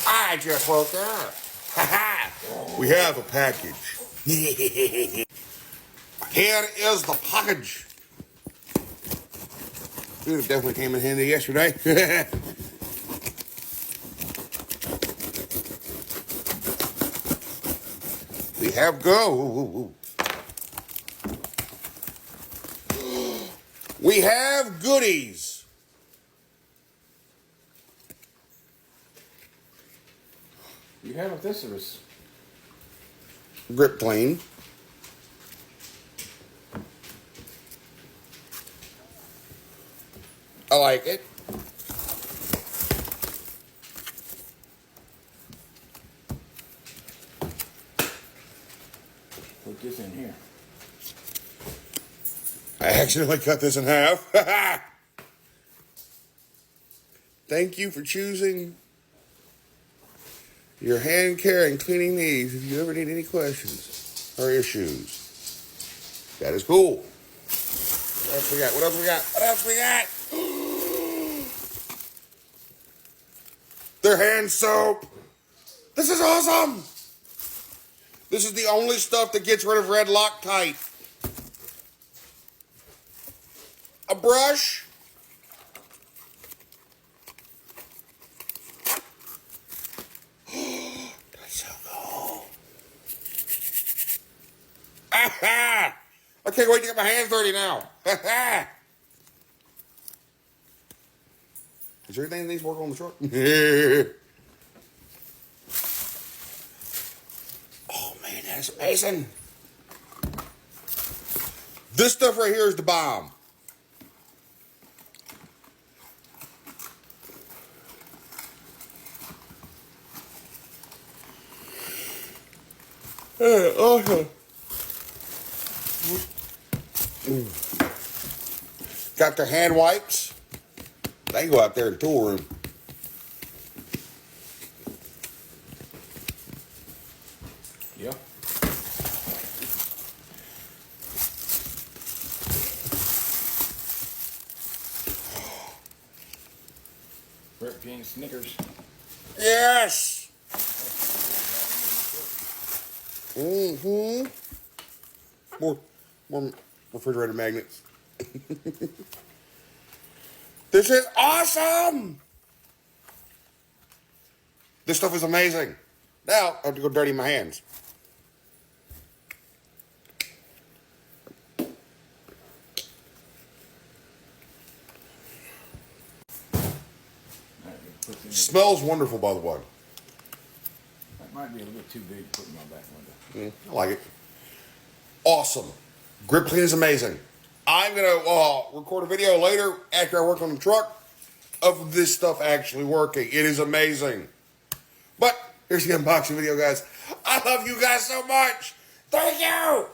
I just woke up. We have a package. Here is the package. Dude, it definitely came in handy yesterday. We have We have goodies. You have a thesaurus. Grip clean. I like it. Put this in here. I accidentally cut this in half. Thank you for choosing your hand care and cleaning needs if you ever need any questions or issues. That is cool. What else we got? What else we got? What else we got? Their hand soap. This is awesome. This is the only stuff that gets rid of red loctite. A brush. That's so cool. I can't wait to get my hands dirty now. Is there anything that needs work on the truck? Oh man, that's amazing. This stuff right here is the bomb. Awesome. Got their hand wipes. They can go out there in the tool room. Yeah. Brett Bean Snickers. Yes. Mm-hmm. More refrigerator magnets. This is awesome. This stuff is amazing. Now I have to go dirty my hands. Smells wonderful, by the way. That might be a little bit too big to put in my back window. I like it. Awesome. Grip clean is amazing. I'm going to record a video later after I work on the truck of this stuff actually working. It is amazing. But here's the unboxing video, guys. I love you guys so much. Thank you.